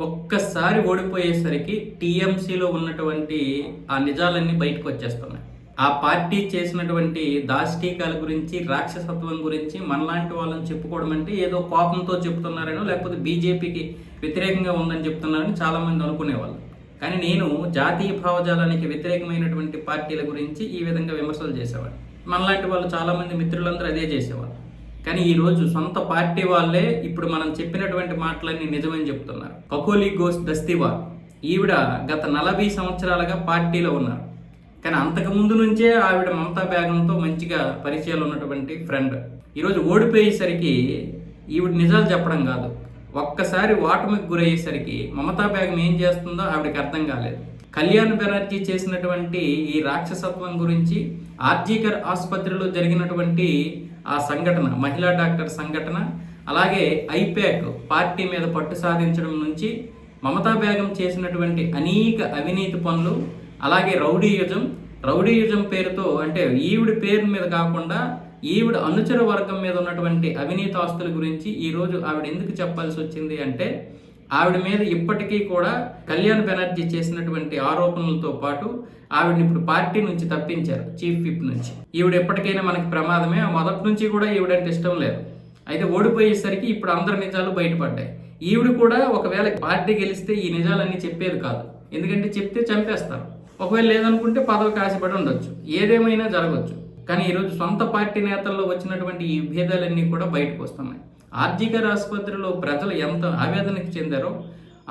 ఒక్కసారి ఓడిపోయేసరికి టీఎంసీలో ఉన్నటువంటి ఆ నిజాలన్నీ బయటకు వచ్చేస్తున్నాయి. ఆ పార్టీ చేసినటువంటి దాష్టీకాల గురించి, రాక్షసత్వం గురించి మనలాంటి వాళ్ళని చెప్పుకోవడం అంటే ఏదో కోపంతో చెప్తున్నారనో, లేకపోతే బీజేపీకి వ్యతిరేకంగా ఉందని చెప్తున్నారని చాలామంది అనుకునేవాళ్ళు. కానీ నేను జాతీయ భావజాలానికి వ్యతిరేకమైనటువంటి పార్టీల గురించి ఈ విధంగా విమర్శలు చేసేవాడిని. మనలాంటి వాళ్ళు చాలామంది మిత్రులందరూ అదే చేసేవాళ్ళు. కానీ ఈరోజు సొంత పార్టీ వాళ్ళే ఇప్పుడు మనం చెప్పినటువంటి మాటలన్నీ నిజమని చెప్తున్నారు. కకోలి ఘోష్ దస్తీవార్ ఈవిడ గత 40 సంవత్సరాలుగా పార్టీలో ఉన్నారు. కానీ అంతకు ముందు నుంచే ఆవిడ మమతా బేగంతో మంచిగా పరిచయాలు ఉన్నటువంటి ఫ్రెండ్. ఈరోజు ఓడిపోయేసరికి ఈవిడ నిజాలు చెప్పడం కాదు, ఒక్కసారి ఓటమికి గురయ్యేసరికి మమతా బేగం ఏం చేస్తుందో ఆవిడకి అర్థం కాలేదు. కళ్యాణ్ బెనర్జీ చేసినటువంటి ఈ రాక్షసత్వం గురించి, ఆర్జీకర్ ఆసుపత్రిలో జరిగినటువంటి ఆ సంఘటన, మహిళా డాక్టర్ సంఘటన, అలాగే ఐపాక్ పార్టీ మీద పట్టు సాధించడం నుంచి మమతా బేగం చేసినటువంటి అనేక అవినీతి పనులు, అలాగే రౌడీయుజం పేరుతో, అంటే ఈవిడ పేరు మీద కాకుండా ఈవిడ అనుచర వర్గం మీద ఉన్నటువంటి అవినీతి ఆస్తుల గురించి ఈరోజు ఆవిడ ఎందుకు చెప్పాల్సి వచ్చింది అంటే, ఆవిడ మీద ఇప్పటికీ కూడా కళ్యాణ్ బెనర్జీ చేసినటువంటి ఆరోపణలతో పాటు ఆవిడని ఇప్పుడు పార్టీ నుంచి తప్పించారు, చీఫ్ విప్ నుంచి. ఈవిడ ఎప్పటికైనా మనకి ప్రమాదమే, మొదటి నుంచి కూడా ఈవిడంటే ఇష్టం లేదు. అయితే ఓడిపోయేసరికి ఇప్పుడు అందరి నిజాలు బయటపడ్డాయి. ఈవిడ కూడా ఒకవేళ పార్టీ గెలిస్తే ఈ నిజాలన్నీ చెప్పేది కాదు, ఎందుకంటే చెప్తే చంపేస్తారు. ఒకవేళ లేదనుకుంటే పదవికి ఆశపడి ఉండొచ్చు, ఏదేమైనా జరగవచ్చు. కానీ ఈరోజు సొంత పార్టీ నేతల్లో వచ్చినటువంటి ఈ భేదాలన్నీ కూడా బయటకు వస్తున్నాయి. ఆర్జీకర్ ఆసుపత్రిలో ప్రజలు ఎంత ఆవేదనకు చెందారో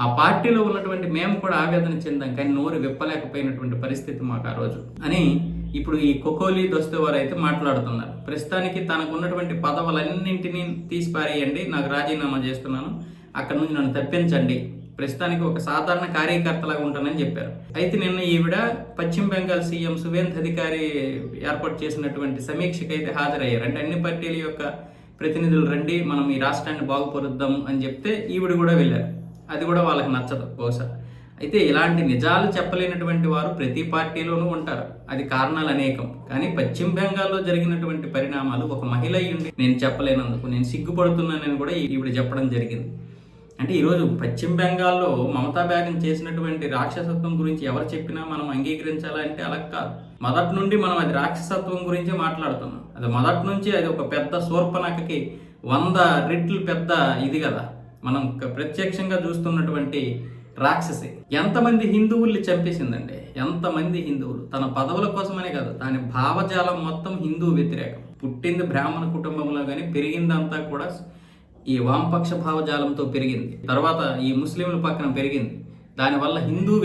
ఆ పార్టీలో ఉన్నటువంటి మేము కూడా ఆవేదన చెందాం, కానీ నోరు విప్పలేకపోయినటువంటి పరిస్థితి మాకు ఆ రోజు అని ఇప్పుడు ఈ కొకోలి దస్తీవార్ అయితే మాట్లాడుతున్నారు. ప్రస్తుతానికి తనకు ఉన్నటువంటి పదవులన్నింటినీ తీసి పారేయండి, నాకు రాజీనామా చేస్తున్నాను, అక్కడ నుంచి నన్ను తప్పించండి, ప్రస్తుతానికి ఒక సాధారణ కార్యకర్తలాగా ఉంటానని చెప్పారు. అయితే నిన్న ఈవిడ పశ్చిమ బెంగాల్ సీఎం సువేంద్ అధికారి ఏర్పాటు చేసినటువంటి సమీక్షకి అయితే హాజరయ్యారు. అంటే అన్ని పార్టీల యొక్క ప్రతినిధులు రండి, మనం ఈ రాష్ట్రాన్ని బాగుపరుద్దాం అని చెప్తే ఈవిడ కూడా వెళ్ళారు. అది కూడా వాళ్ళకి నచ్చదు బహుశా. అయితే ఇలాంటి నిజాలు చెప్పలేనటువంటి వారు ప్రతి పార్టీలోనూ ఉంటారు, అది కారణాలు అనేకం. కానీ పశ్చిమ బెంగాల్లో జరిగినటువంటి పరిణామాలు ఒక మహిళ అయ్యుండి నేను చెప్పలేనందుకు నేను సిగ్గుపడుతున్నానని కూడా ఈవిడ చెప్పడం జరిగింది. అంటే ఈరోజు పశ్చిమ బెంగాల్లో మమతా బేగం చేసినటువంటి రాక్షసత్వం గురించి ఎవరు చెప్పినా మనం అంగీకరించాలంటే అలా కాదు. మొదటి నుండి మనం అది రాక్షసత్వం గురించే మాట్లాడుతున్నాం. అది మొదటి నుంచి అది ఒక పెద్ద శూర్పణఖకి 100 రెట్లు పెద్ద ఇది కదా, మనం ప్రత్యక్షంగా చూస్తున్నటువంటి రాక్షసి. ఎంతమంది హిందువుల్ని చంపేసిందండి, ఎంతమంది హిందువులు. తన పదవుల కోసమనే కాదు, దాని భావజాలం మొత్తం హిందూ వ్యతిరేకం. పుట్టింది బ్రాహ్మణ కుటుంబంలో కానీ పెరిగిందంతా కూడా ఈ వామపక్ష భావజాలంతో పెరిగింది. తర్వాత ఈ ముస్లింల పక్కన పెరిగింది. దానివల్ల హిందూ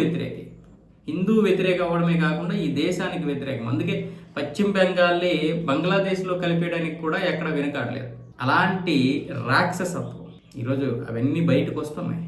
వ్యతిరేక అవ్వడమే కాకుండా ఈ దేశానికి వ్యతిరేకం. అందుకే పశ్చిమ బెంగాల్ని బంగ్లాదేశ్లో కలిపేయడానికి కూడా ఎక్కడ వెనుకాడలేదు. అలాంటి రాక్షసత్వం ఈరోజు అవన్నీ బయటకు వస్తున్నాయి.